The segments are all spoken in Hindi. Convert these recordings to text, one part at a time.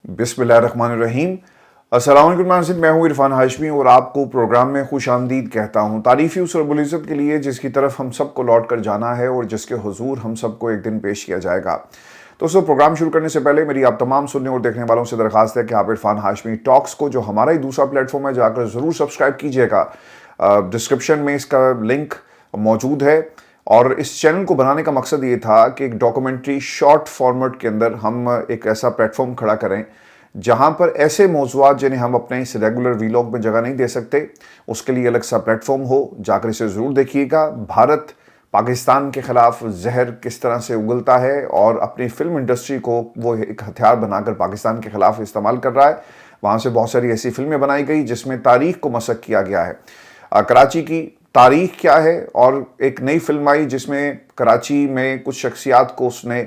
बिस्मिल्लाहिर्रहमानिर्रहीम। अस्सलाम वालेकुम नाज़रीन, मैं हूं इरफान हाशमी और आपको प्रोग्राम में खुशामदीद कहता हूं। तारीफ़ी उस रब्बुल इज़्ज़त के लिए जिसकी तरफ हम सबको लौट कर जाना है और जिसके हुजूर हम सबको एक दिन पेश किया जाएगा। दोस्तों, प्रोग्राम शुरू करने से पहले मेरी आप तमाम सुनने और देखने वालों से दरखास्त है कि आप इरफान हाशमी टॉक्स को, जो हमारा ही दूसरा प्लेटफॉर्म है, जाकर ज़रूर सब्सक्राइब कीजिएगा। डिस्क्रिप्शन में इसका लिंक मौजूद है। और इस चैनल को बनाने का मकसद ये था कि एक डॉक्यूमेंट्री शॉर्ट फॉर्मेट के अंदर हम एक ऐसा प्लेटफॉर्म खड़ा करें जहां पर ऐसे मौज़ूआत जिन्हें हम अपने इस रेगुलर वीलॉग में जगह नहीं दे सकते, उसके लिए अलग सा प्लेटफॉर्म हो। जाकर इसे ज़रूर देखिएगा। भारत पाकिस्तान के ख़िलाफ़ जहर किस तरह से उगलता है और अपनी फिल्म इंडस्ट्री को वो एक हथियार बनाकर पाकिस्तान के ख़िलाफ़ इस्तेमाल कर रहा है। वहाँ से बहुत सारी ऐसी फिल्में बनाई गई जिसमें तारीख़ को मसक किया गया है। कराची की तारीख क्या है, और एक नई फिल्म आई जिसमें कराची में कुछ शख्सियात को उसने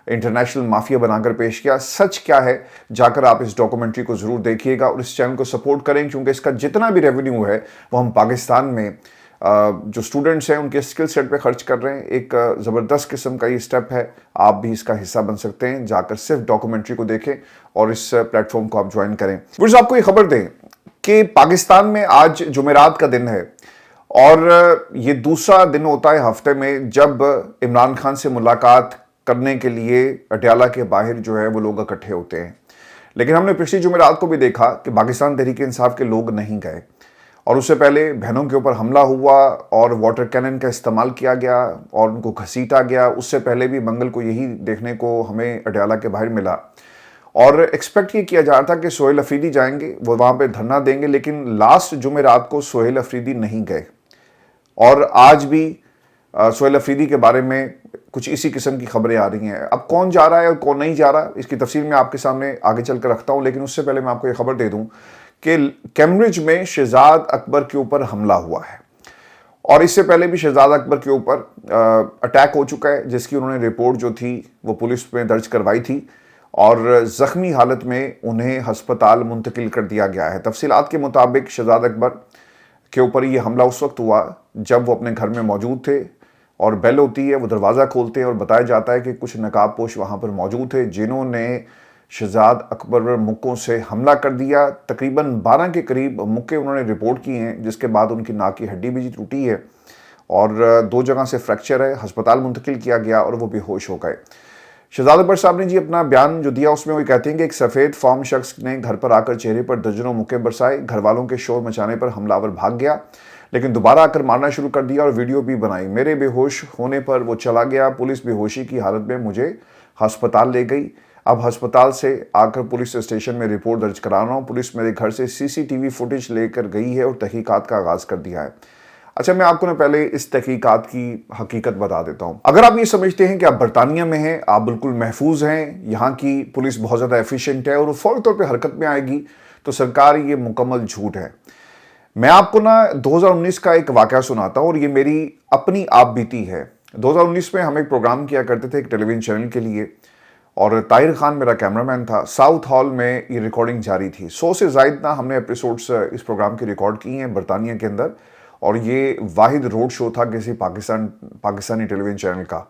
इंटरनेशनल माफिया बनाकर पेश किया। सच क्या है, जाकर आप इस डॉक्यूमेंट्री को ज़रूर देखिएगा और इस चैनल को सपोर्ट करें, क्योंकि इसका जितना भी रेवेन्यू है वो हम पाकिस्तान में जो स्टूडेंट्स हैं उनके स्किल सेट पे खर्च कर रहे हैं। एक ज़बरदस्त किस्म का ये स्टेप है। आप भी इसका हिस्सा बन सकते हैं। जाकर सिर्फ डॉक्यूमेंट्री को देखें और इस प्लेटफॉर्म को आप ज्वाइन करें। फिर आपको ये खबर दें कि पाकिस्तान में आज जुमेरात का दिन है और ये दूसरा दिन होता है हफ्ते में जब इमरान खान से मुलाकात करने के लिए अडयाला के बाहर जो है वो लोग इकट्ठे होते हैं। लेकिन हमने पिछली जुमेरात को भी देखा कि पाकिस्तान तहरीक इंसाफ के लोग नहीं गए और उससे पहले बहनों के ऊपर हमला हुआ और वाटर कैनन का इस्तेमाल किया गया और उनको घसीटा गया। उससे पहले भी मंगल को यही देखने को हमें अडयाला के बाहर मिला और एक्सपेक्ट ये किया जा रहा था कि सोहेल अफरीदी जाएंगे, वो वहाँ पे धरना देंगे। लेकिन लास्ट जुमेरात को सोहेल अफरीदी नहीं गए और आज भी सोहेल अफरीदी के बारे में कुछ इसी किस्म की खबरें आ रही हैं। अब कौन जा रहा है और कौन नहीं जा रहा, इसकी तफसील मैं आपके सामने आगे चलकर रखता हूं। लेकिन उससे पहले मैं आपको ये खबर दे दूं कि कैम्ब्रिज में शहजाद अकबर के ऊपर हमला हुआ है और इससे पहले भी शहजाद अकबर के ऊपर अटैक हो चुका है, जिसकी उन्होंने रिपोर्ट जो थी वो पुलिस में दर्ज करवाई थी और ज़ख्मी हालत में उन्हें हस्पताल मुंतकिल कर दिया गया है। तफसीलात के मुताबिक शहजाद अकबर के ऊपर ये हमला उस वक्त हुआ जब वो अपने घर में मौजूद थे और बेल होती है, वो दरवाज़ा खोलते हैं और बताया जाता है कि कुछ नकाबपोश वहाँ पर मौजूद थे जिन्होंने शहजाद अकबर पर मुक्कों से हमला कर दिया। तकरीबन 12 के करीब मुक्के उन्होंने रिपोर्ट किए हैं, जिसके बाद उनकी नाक की हड्डी भी टूटी है और 2 जगह से फ्रैक्चर है। हस्पताल मुंतकिल किया गया और वो बेहोश हो गए। शहजाद अकबर साहब ने जी अपना बयान जो दिया उसमें वो कहते हैं कि एक सफ़ेद फार्म शख्स ने घर पर आकर चेहरे पर दर्जनों मुक्के बरसाए। घर वालों के शोर मचाने पर हमलावर भाग गया, लेकिन दोबारा आकर मारना शुरू कर दिया और वीडियो भी बनाई। मेरे बेहोश होने पर वो चला गया। पुलिस बेहोशी की हालत में मुझे हस्पताल ले गई। अब हस्पताल से आकर पुलिस स्टेशन में रिपोर्ट दर्ज करा रहा हूँ। पुलिस मेरे घर से CCTV फुटेज लेकर गई है और तहकीकात का आगाज़ कर दिया है। अच्छा, मैं आपको ना पहले इस तहकीकात की हकीकत बता देता हूँ। अगर आप ये समझते हैं कि आप बरतानिया में हैं, आप बिल्कुल महफूज हैं, यहाँ की पुलिस बहुत ज़्यादा एफिशिएंट है और वो फौरी तौर पे हरकत में आएगी, तो सरकार ये मुकम्मल झूठ है। मैं आपको ना 2019 का एक वाक़या सुनाता हूँ और ये मेरी अपनी आप बीती है। 2019 में हम एक प्रोग्राम किया करते थे एक टेलीविज़न चैनल के लिए और ताहिर खान मेरा कैमरामैन था। साउथ हॉल में ये रिकॉर्डिंग जारी थी। 100 से ज़ायद ना हमने एपिसोड्स इस प्रोग्राम की रिकॉर्ड की हैं बरतानिया के अंदर और ये वाहिद रोड शो था किसी पाकिस्तानी टेलीविज़न चैनल का।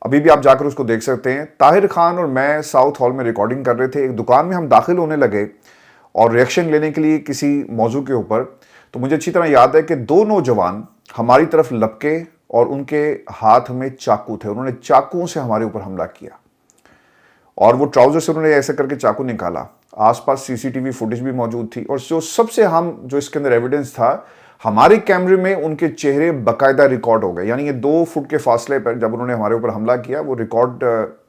अभी भी आप जाकर उसको देख सकते हैं। ताहिर खान और मैं साउथ हॉल में रिकॉर्डिंग कर रहे थे। एक दुकान में हम दाखिल होने लगे और रिएक्शन लेने के लिए किसी मौजू के ऊपर, तो मुझे अच्छी तरह याद है कि 2 नौजवान हमारी तरफ लपके और उनके हाथ में चाकू थे। उन्होंने चाकुओं से हमारे ऊपर हमला किया और वो ट्राउज़र से उन्होंने ऐसे करके चाकू निकाला। आसपास CCTV फुटेज भी मौजूद थी और जो इसके अंदर एविडेंस था, हमारे कैमरे में उनके चेहरे बाकायदा रिकॉर्ड हो गए। यानी ये 2 फुट के फासले पर जब उन्होंने हमारे ऊपर हमला किया, वो रिकॉर्ड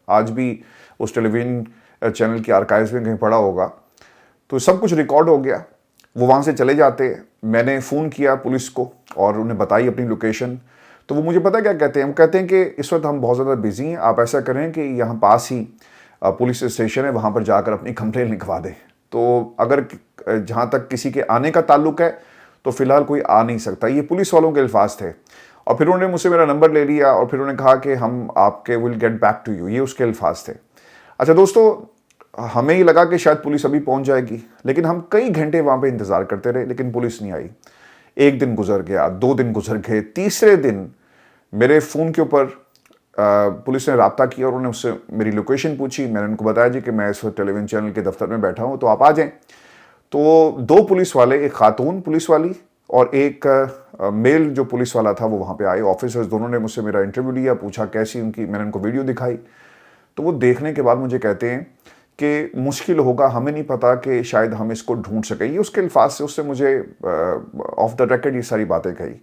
आज भी उस टेलीविज़न चैनल की आर्काइव्स में कहीं पड़ा होगा। तो सब कुछ रिकॉर्ड हो गया। वो वहाँ से चले जाते। मैंने फ़ोन किया पुलिस को और उन्हें बताई अपनी लोकेशन। तो वो मुझे पता क्या कहते हैं, हम कहते हैं कि इस वक्त हम बहुत ज़्यादा बिजी हैं, आप ऐसा करें कि यहाँ पास ही पुलिस स्टेशन है, वहाँ पर जाकर अपनी कंप्लेंट लिखवा दें। तो अगर जहाँ तक किसी के आने का ताल्लुक है तो फिलहाल कोई आ नहीं सकता। ये पुलिस वालों के अल्फाज थे। और फिर उन्होंने मुझसे मेरा नंबर ले लिया और फिर उन्होंने कहा कि हम आपके will get back to you, ये उसके अल्फाज थे। अच्छा दोस्तों, हमें ही लगा कि शायद पुलिस अभी पहुंच जाएगी, लेकिन हम कई घंटे वहाँ पे इंतज़ार करते रहे, लेकिन पुलिस नहीं आई। 1 दिन गुजर गया, 2 दिन गुजर गए, तीसरे दिन मेरे फ़ोन के ऊपर पुलिस ने रब्ता किया और उन्होंने उससे मेरी लोकेशन पूछी। मैंने उनको बताया जी कि मैं इस वक्त टेलीविजन चैनल के दफ्तर में बैठा हूँ, तो आप आ जाएं। तो 2 पुलिस वाले, एक खातून पुलिस वाली और एक मेल जो पुलिस वाला था, वो वहाँ पे आए। ऑफिसर्स दोनों ने मुझसे मेरा इंटरव्यू लिया, पूछा कैसी उनकी, मैंने उनको वीडियो दिखाई। तो वो देखने के बाद मुझे कहते हैं कि मुश्किल होगा, हमें नहीं पता कि शायद हम इसको ढूंढ सकें। ये उसके अल्फाज से, उससे मुझे ऑफ द रिकॉर्ड ये सारी बातें कही।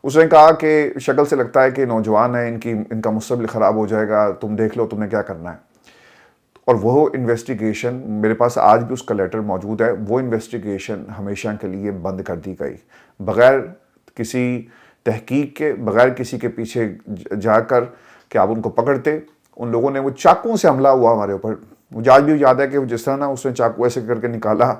उसने कहा कि शक्ल से लगता है कि नौजवान है, इनका मुस्तकबिल ख़राब हो जाएगा, तुम देख लो तुमने क्या करना है। और वो इन्वेस्टिगेशन, मेरे पास आज भी उसका लेटर मौजूद है, वो इन्वेस्टिगेशन हमेशा के लिए बंद कर दी गई, बग़ैर किसी तहकीक के, बग़ैर किसी के पीछे जाकर कि आप उनको पकड़ते। उन लोगों ने, वो चाकुओं से हमला हुआ हमारे ऊपर। मुझे आज भी याद है कि जिस तरह ना उसने चाकू ऐसे करके निकाला,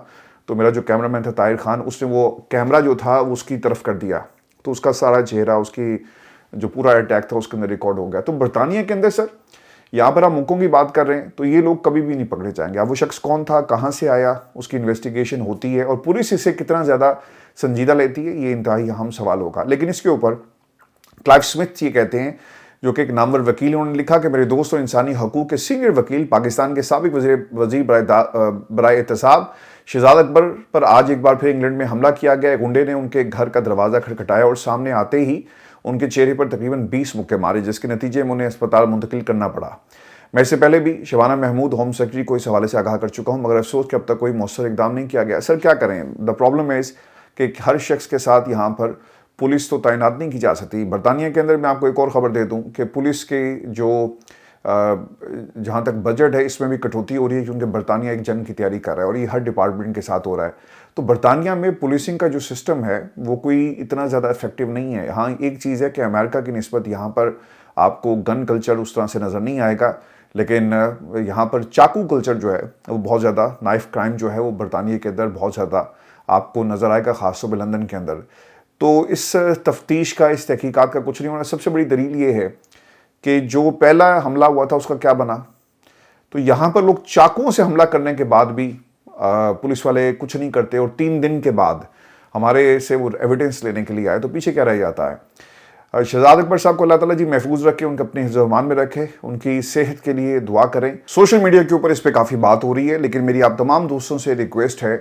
तो मेरा जो कैमरामैन था ताहिर खान, उसने वो कैमरा जो था उसकी तरफ कर दिया, तो उसका सारा चेहरा, उसकी जो पूरा अटैक था उसके अंदर रिकॉर्ड हो गया। तो बरतानिया के अंदर सर, यहाँ पर आप मुल्कों की बात कर रहे हैं, तो ये लोग कभी भी नहीं पकड़े जाएंगे। अब वो शख्स कौन था, कहाँ से आया, उसकी इन्वेस्टिगेशन होती है और पुलिस इसे कितना ज़्यादा संजीदा लेती है, ये इंतहाई अहम सवाल होगा। लेकिन इसके ऊपर क्लाइव स्मिथ ये कहते हैं, जो कि एक नामवर वकील, उन्होंने लिखा कि मेरे दोस्त और इंसानी हकूक़ के सीनियर वकील, पाकिस्तान के साबिक वज़ीर बराए एहतसाब शहजाद अकबर पर आज एक बार फिर इंग्लैंड में हमला किया गया। गुंडे ने उनके घर का दरवाज़ा खटखटाया और सामने आते ही उनके चेहरे पर तकरीबन 20 मुक्के मारे, जिसके नतीजे में उन्हें अस्पताल मुंतकिल करना पड़ा। मैं इससे पहले भी शबाना महमूद होम सेक्रेटरी को इस हवाले से आगाह कर चुका हूँ, मगर अफसोस कि अब तक कोई मौसर इकदाम नहीं किया गया। सर क्या करें, द प्रॉब्लम इज़ कि हर शख्स के साथ यहाँ पर पुलिस तो तैनात नहीं की जा सकती। बरतानिया के अंदर मैं आपको एक और ख़बर दे दूँ कि पुलिस के जो जहाँ तक बजट है, इसमें भी कटौती हो रही है, क्योंकि बरतानिया एक जंग की तैयारी कर रहा है और ये हर डिपार्टमेंट के साथ हो रहा है। तो बरतानिया में पुलिसिंग का जो सिस्टम है वो कोई इतना ज़्यादा इफेक्टिव नहीं है। हाँ, एक चीज़ है कि अमेरिका की निस्बत यहाँ पर आपको गन कल्चर उस तरह से नज़र नहीं आएगा, लेकिन यहाँ पर चाकू कल्चर जो है वो बहुत ज़्यादा, नाइफ क्राइम जो है वो बरतानिया के अंदर बहुत ज़्यादा आपको नज़र आएगा, ख़ासतौर पर लंदन के अंदर। तो इस तफ्तीश का, इस तहकीकात का कुछ नहीं होना। सबसे बड़ी दलील ये है कि जो पहला हमला हुआ था उसका क्या बना। तो यहाँ पर लोग चाकुओं से हमला करने के बाद भी पुलिस वाले कुछ नहीं करते, और 3 दिन के बाद हमारे से वो एविडेंस लेने के लिए आए, तो पीछे क्या रह जाता है। शहजाद अकबर साहब को अल्लाह ताला जी महफूज रखे, उनके अपने हिफ्ज़-ओ-अमान में रखे, उनकी सेहत के लिए दुआ करें। सोशल मीडिया के ऊपर इस पर काफ़ी बात हो रही है, लेकिन मेरी आप तमाम दोस्तों से रिक्वेस्ट है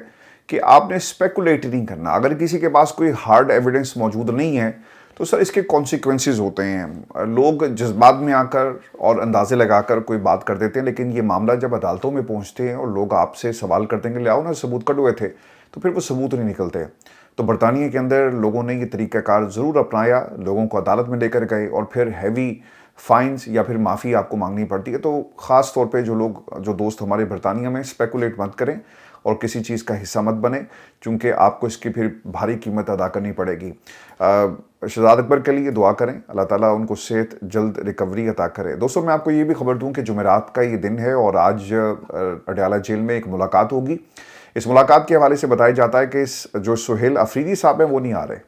कि आपने स्पेकुलेट नहीं करना। अगर किसी के पास कोई हार्ड एविडेंस मौजूद नहीं है, तो सर इसके कॉन्सिक्वेंसेस होते हैं। लोग जज्बात में आकर और अंदाजे लगाकर कोई बात कर देते हैं, लेकिन ये मामला जब अदालतों में पहुंचते हैं और लोग आपसे सवाल करते हैं कि ले आओ ना सबूत, कट हुए थे, तो फिर वो सबूत नहीं निकलते। तो बरतानिया के अंदर लोगों ने ये तरीक़ाकार ज़रूर अपनाया, लोगों को अदालत में लेकर गए और फिर हैवी फाइन्स या फिर माफ़ी आपको मांगनी पड़ती है। तो ख़ास तौर पे जो दोस्त हमारे बरतानिया में, स्पेकुलेट मत करें और किसी चीज़ का हिस्सा मत बने, क्योंकि आपको इसकी फिर भारी कीमत अदा करनी पड़ेगी। शहजाद अकबर के लिए दुआ करें, अल्लाह ताला उनको सेहत जल्द रिकवरी अता करे। दोस्तों मैं आपको ये भी खबर दूं कि जुमेरात का ये दिन है और आज अडयाला जेल में एक मुलाकात होगी। इस मुलाकात के हवाले से बताया जाता है कि जो सुहेल अफरीदी साहब हैं वो नहीं आ रहे,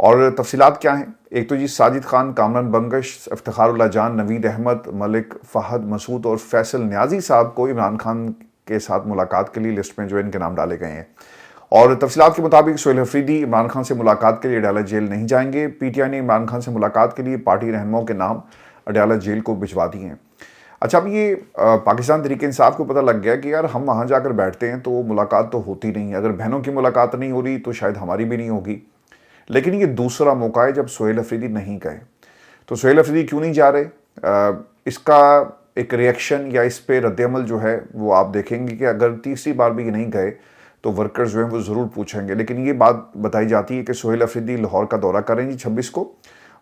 और तफसीलात क्या हैं। एक तो जी साजिद खान, कामरान बंगश, इफ्तिखारुल्लाह जान, नवीद अहमद, मलिक फ़हद मसूद और फैसल न्याजी साहब को इमरान खान के साथ मुलाकात के लिए लिस्ट में जो इनके नाम डाले गए हैं। और तफसीलात के मुताबिक सुहेल अफरीदी इमरान खान से मुलाकात के लिए अडयाला जेल नहीं जाएंगे। पीटीआई ने इमरान खान से मुलाकात के लिए पार्टी रहनुमाओं के नाम अडयाला जेल को भिजवा दिए हैं। अच्छा, अब ये पाकिस्तान तहरीक इंसाफ को पता लग गया कि यार हम वहाँ जाकर बैठते हैं तो मुलाकात तो होती नहीं है। अगर बहनों की मुलाकात नहीं हो रही तो शायद हमारी भी नहीं होगी। लेकिन ये दूसरा मौका है जब सुहेल अफरीदी नहीं गए। तो सुहेल अफरीदी क्यों नहीं जा रहे, इसका एक रिएक्शन या इस पे रद्द-ए-अमल जो है वो आप देखेंगे कि अगर तीसरी बार भी ये नहीं गए तो वर्कर्स जो हैं वो ज़रूर पूछेंगे। लेकिन ये बात बताई जाती है कि सुहेल अफरीदी लाहौर का दौरा करेंगे 26 को,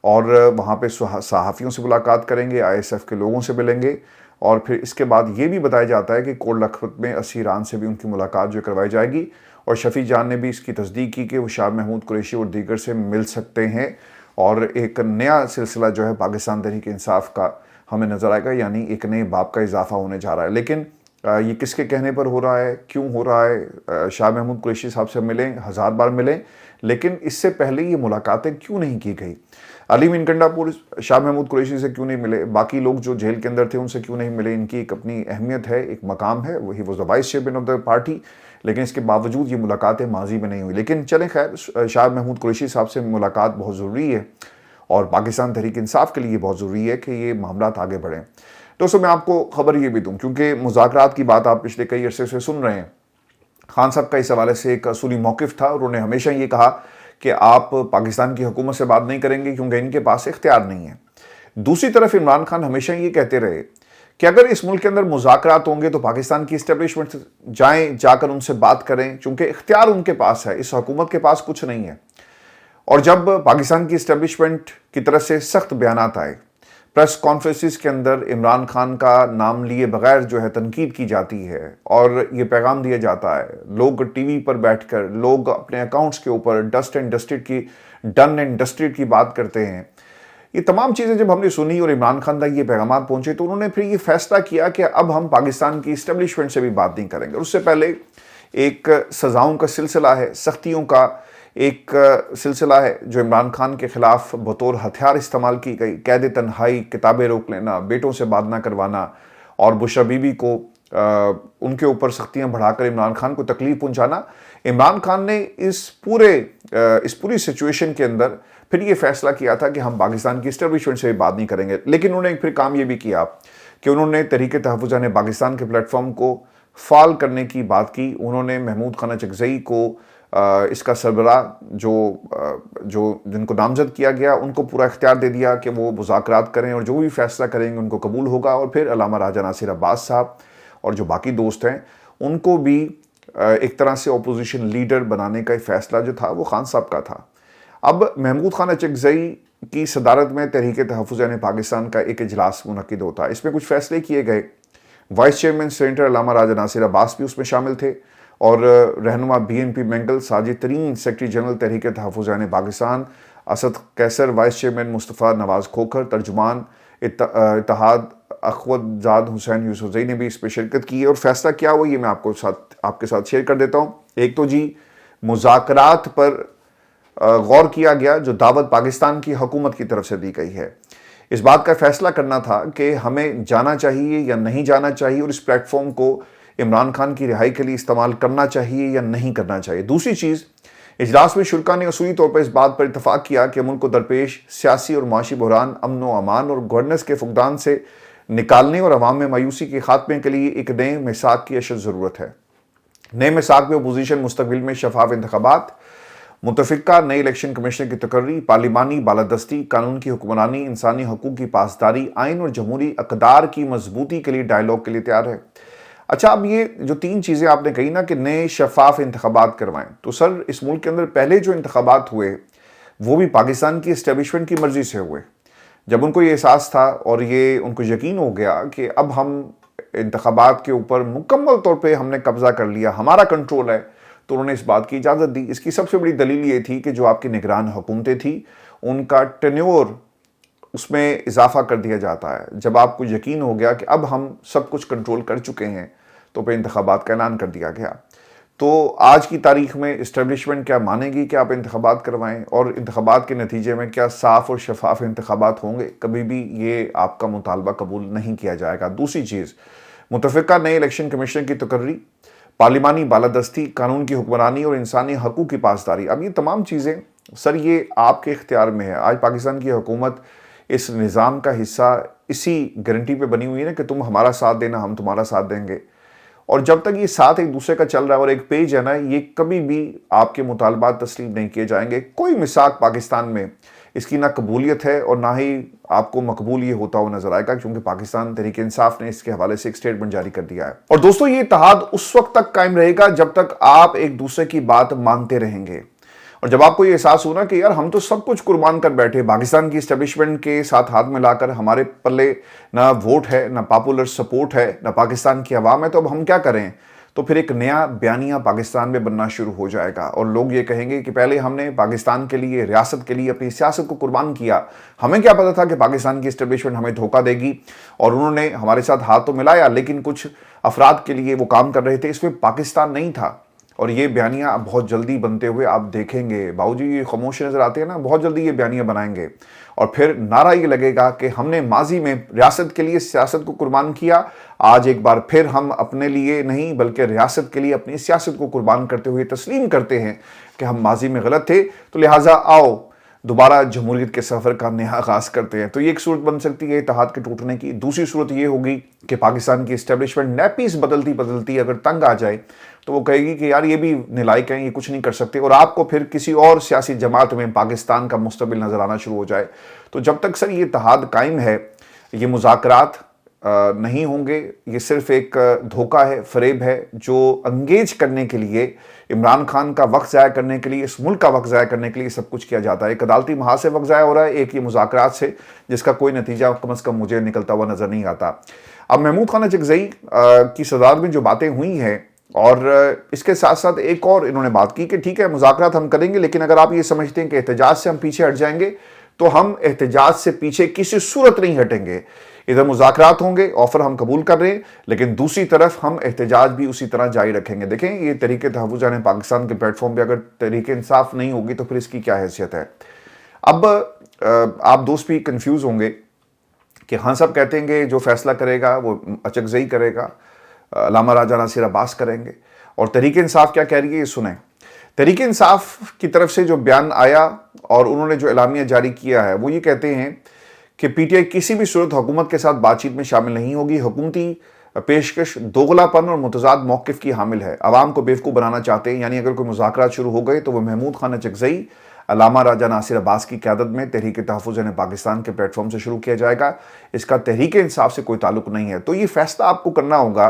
और वहाँ पे सहाफ़ियों से मुलाकात करेंगे, ISF के लोगों से मिलेंगे, और फिर इसके बाद ये भी बताया जाता है कि कोट लखपत में असीरान से भी उनकी मुलाकात जो करवाई जाएगी। और शफ़ी जान ने भी इसकी तस्दीक की कि वो शाह महमूद कुरैशी और दीगर से मिल सकते हैं, और एक नया सिलसिला जो है पाकिस्तान तहरीक इंसाफ का हमें नज़र आएगा, यानी एक नए बाब का इजाफा होने जा रहा है। लेकिन ये किसके कहने पर हो रहा है, क्यों हो रहा है। शाह महमूद कुरैशी साहब से मिलें, 1000 बार मिलें, लेकिन इससे पहले ये मुलाकातें क्यों नहीं की गई। अली मीन कंडापुर शाह महमूद कुरैशी से क्यों नहीं मिले, बाकी लोग जो जेल के अंदर थे उनसे क्यों नहीं मिले। इनकी एक अपनी अहमियत है, एक मकाम है, वही was the vice chairman of the party, लेकिन इसके बावजूद ये मुलाकातें माजी में नहीं हुई। लेकिन चलें खैर, शाह महमूद कुरैशी साहब से मुलाकात बहुत ज़रूरी है, और पाकिस्तान तहरीक इंसाफ के लिए बहुत ज़रूरी है कि ये मामला आगे बढ़ें। दोस्तों, मैं आपको खबर ये भी दूं, क्योंकि मुज़ाकरात की बात आप पिछले कई अरसे से सुन रहे हैं। खान साहब का इस हवाले से एक असूली मौक़िफ़ था। उन्होंने हमेशा ये कहा कि आप पाकिस्तान की हुकूमत से बात नहीं करेंगे क्योंकि इनके पास इख्तियार नहीं है। दूसरी तरफ इमरान खान हमेशा ये कहते रहे कि अगर इस मुल्क के अंदर मुज़ाकरात होंगे तो पाकिस्तान की इस्टेब्लिशमेंट जाकर उनसे बात करें, क्योंकि इख्तियार उनके पास है, इस हुकूमत के पास कुछ नहीं है। और जब पाकिस्तान की इस्टेब्लिशमेंट की तरफ से सख्त बयानात आए, प्रेस कॉन्फ्रेंसिस के अंदर इमरान खान का नाम लिए बगैर जो है तनकीद की जाती है और ये पैगाम दिया जाता है, लोग टीवी पर बैठकर लोग अपने अकाउंट्स के ऊपर डन एंड डस्टेड की बात करते हैं। ये तमाम चीज़ें जब हमने सुनी और इमरान खान तक ये पैगाम पहुंचे तो उन्होंने फिर ये फैसला किया कि अब हम पाकिस्तान की इस्टेब्लिशमेंट से भी बात नहीं करेंगे। उससे पहले एक सज़ाओं का सिलसिला है, सख्तियों का एक सिलसिला है जो इमरान खान के खिलाफ बतौर हथियार इस्तेमाल की गई। कैद तन्हाई, किताबें रोक लेना, बेटों से बात ना करवाना और बुशरा बीबी को उनके ऊपर सख्तियां बढ़ाकर इमरान खान को तकलीफ पहुंचाना। इमरान खान ने इस पूरी सिचुएशन के अंदर फिर ये फैसला किया था कि हम पाकिस्तान की इस्टेब्लिशमेंट से भी बात नहीं करेंगे। लेकिन उन्होंने फिर काम ये भी किया कि उन्होंने तहरीक तहफ़्फ़ुज़ पाकिस्तान के प्लेटफॉर्म को फाल करने की बात की। उन्होंने महमूद खान चकज़ई को इसका सरबराह जो जिनको नामजद किया गया उनको पूरा इख्तियार दे दिया कि वो मुज़ाकरात करें और जो भी फैसला करेंगे उनको कबूल होगा। और फिर अल्लामा राजा नासिर अब्बास साहब और जो बाकी दोस्त हैं उनको भी एक तरह से अपोजिशन लीडर बनाने का फैसला जो था वो खान साहब का था। अब महमूद खान चकज़ई की सदारत में तहरीक तहफ़्फ़ुज़ पाकिस्तान का एक इजलास मुनक़िद होता है। इसमें कुछ फैसले किए गए। वाइस चेयरमैन सेनेटर अल्लामा राजा नासिर अब्बास भी उसमें शामिल थे और रहनुमा BNP मेंगल, साजिद तरीन सेक्रेटरी जनरल तहरीक तहफ़्फ़ुज़ पाकिस्तान, असद कैसर वाइस चेयरमैन, मुस्तफ़ा नवाज़ खोखर तर्जुमान इत्तेहाद, अख़वतज़ाद हुसैन यूसुफ़ज़ई ने भी इस पर शिरकत की। और फैसला क्या हुआ ये मैं आपके साथ शेयर कर देता हूँ। एक तो जी मुज़ाकरात पर गौर किया गया जो दावत पाकिस्तान की हुकूमत की तरफ से दी गई है। इस बात का फैसला करना था कि हमें जाना चाहिए या नहीं जाना चाहिए और इस प्लेटफॉर्म को इमरान खान की रिहाई के लिए इस्तेमाल करना चाहिए या नहीं करना चाहिए। दूसरी चीज़, इजलास में शुरा ने असूली तौर पर इस बात पर इतफाक़ किया कि मुल्क को दरपेश सियासी और माशी बहरान, अमन व अमान और गवर्नेंस के फुकदान से निकालने और अवाम में मायूसी के खात्मे के लिए एक नए मिसाक की अशद ज़रूरत है। नए मिसाक में अपोजिशन मुस्तकबिल में शफाफ इंतखाबात, मुतफ़िका नए इलेक्शन कमीशन की तकर्री, पार्लिमानी बालादस्ती, कानून की हुक्मरानी, इंसानी हकूक़ की पासदारी, आइन और जमहूरी अक़दार की मजबूती के लिए डायलॉग के लिए तैयार है। अच्छा, अब ये जो 3 चीज़ें आपने कही ना कि नए शफाफ इंतखाबात करवाएं, तो सर इस मुल्क के अंदर पहले जो इंतखाबात हुए वो भी पाकिस्तान की इस्टेब्लिशमेंट की मर्ज़ी से हुए। जब उनको ये एहसास था और ये उनको यकीन हो गया कि अब हम इंतखाबात के ऊपर मुकम्मल तौर पे हमने कब्ज़ा कर लिया, हमारा कंट्रोल है, तो उन्होंने इस बात की इजाज़त दी। इसकी सबसे बड़ी दलील ये थी कि जो आपकी निगरान हुकूमतें थी उनका टेन्योर उसमें इजाफा कर दिया जाता है। जब आपको यकीन हो गया कि अब हम सब कुछ कंट्रोल कर चुके हैं तो फिर इंतखाबात का ऐलान कर दिया गया। तो आज की तारीख में इस्टेब्लिशमेंट क्या मानेगी कि आप इंतखाबात करवाएं और इंतखाबात के नतीजे में क्या साफ़ और शफाफ इंतखाबात होंगे? कभी भी ये आपका मुतालबा कबूल नहीं किया जाएगा। दूसरी चीज़, मुतफ़िका नए इलेक्शन कमीशन की तकर्री, पार्लिमानी बालादस्ती, कानून की हुक्मरानी और इंसानी हकूक़ की पासदारी। अब ये तमाम चीज़ें सर ये आपके इख्तियार में है। आज पाकिस्तान की हुकूमत इस निज़ाम का हिस्सा इसी गारंटी पे बनी हुई है ना कि तुम हमारा साथ देना, हम तुम्हारा साथ देंगे। और जब तक ये साथ एक दूसरे का चल रहा है और एक पेज है ना, ये कभी भी आपके मुतालबात तस्लीम नहीं किए जाएंगे। कोई मिसाक पाकिस्तान में इसकी ना कबूलियत है और ना ही आपको मकबूल ये होता हुआ नजर आएगा, क्योंकि पाकिस्तान तहरीक इंसाफ ने इसके हवाले से एक स्टेटमेंट जारी कर दिया है। और दोस्तों, ये इत्तेहाद उस वक्त तक कायम रहेगा जब तक आप एक दूसरे की बात मानते रहेंगे। और जब आपको ये एहसास हो ना कि यार हम तो सब कुछ कुर्बान कर बैठे, पाकिस्तान की इस्टेब्लिशमेंट के साथ हाथ मिलाकर हमारे पल्ले ना वोट है, ना पॉपुलर सपोर्ट है, ना पाकिस्तान की आवाम है, तो अब हम क्या करें? तो फिर एक नया बयानिया पाकिस्तान में बनना शुरू हो जाएगा और लोग ये कहेंगे कि पहले हमने पाकिस्तान के लिए, रियासत के लिए अपनी सियासत को कुर्बान किया। हमें क्या पता था कि पाकिस्तान की इस्टेब्लिशमेंट हमें धोखा देगी, और उन्होंने हमारे साथ हाथ तो मिलाया लेकिन कुछ अफराद के लिए वो काम कर रहे थे, इसमें पाकिस्तान नहीं था। और ये बयानिया बहुत जल्दी बनते हुए आप देखेंगे। बाबूजी ये खामोश नज़र आते हैं ना, बहुत जल्दी ये बयानिया बनाएंगे और फिर नारा ये लगेगा कि हमने माजी में रियासत के लिए सियासत को कुर्बान किया, आज एक बार फिर हम अपने लिए नहीं बल्कि रियासत के लिए अपनी सियासत को कुर्बान करते हुए तस्लीम करते हैं कि हम माजी में गलत थे। तो लिहाजा आओ दोबारा जमहूरियत के सफ़र का नया आगाज़ करते हैं। तो ये एक सूरत बन सकती है इत्तेहाद के टूटने की। दूसरी सूरत ये होगी कि पाकिस्तान की इस्टेब्लिशमेंट नैपीस बदलती बदलती अगर तंग आ जाए तो वो कहेगी कि यार ये भी नालायक हैं, ये कुछ नहीं कर सकते, और आपको फिर किसी और सियासी जमात में पाकिस्तान का मुस्तकबिल नज़र आना शुरू हो जाए। तो जब तक सर ये इत्तेहाद कायम है, ये मुज़ाकरात नहीं होंगे। ये सिर्फ एक धोखा है, फरेब है, जो अंगेज करने के लिए, इमरान खान का वक्त ज़ाया करने के लिए, इस मुल्क का वक्त ज़ाया करने के लिए सब कुछ किया जाता है। एक अदालती महाज से वक्त ज़ाया हो रहा है, एक ये मुज़ाकरात से, जिसका कोई नतीजा कम अज़ कम मुझे निकलता हुआ नज़र नहीं आता। अब महमूद खान अचकज़ई की सदारत में जो बातें हुई हैं, और इसके साथ साथ एक और इन्होंने बात की कि ठीक है मुज़ाकरात हम करेंगे, लेकिन अगर आप ये समझते हैं कि एहतजाज से हम पीछे हट जाएंगे तो हम एहतजाज से पीछे किसी सूरत नहीं हटेंगे। इधर मुज़ाकरात होंगे, ऑफर हम कबूल कर रहे हैं, लेकिन दूसरी तरफ हम एहतजाज भी उसी तरह जारी रखेंगे। देखें, ये तहरीक तहफ़्फ़ुज़ पाकिस्तान के प्लेटफॉर्म पे अगर तहरीक इंसाफ नहीं होगी तो फिर इसकी क्या हैसियत है। अब आप दोस्त भी कंफ्यूज होंगे कि खान साहब कहते हैं कि जो फैसला करेगा वो अचकज़ई करेगा, अल्लामा राजा नासिर अब्बास करेंगे, और तहरीक इंसाफ क्या कह रही है ये सुने। तहरीक इंसाफ की तरफ से जो बयान आया और उन्होंने जो एलामिया जारी किया है, वो ये कहते हैं कि पीटीआई किसी भी सूरत हुकूमत के साथ बातचीत में शामिल नहीं होगी। हुकूमती पेशकश दोगलापन और मुतज़ाद मौक़िफ़ की हामिल है, आवाम को बेवकूफ़ बनाना चाहते हैं। यानी अगर कोई मुज़ाकरात शुरू हो गए तो वह महमूद खान अचकज़ई, अल्लामा राजा नासिर अब्बास की क़यादत में तहरीक तहफ़्फ़ुज़ पाकिस्तान के प्लेटफॉर्म से शुरू किया जाएगा। इसका तहरीक इंसाफ से कोई ताल्लुक़ नहीं है। तो ये फ़ैसला आपको करना होगा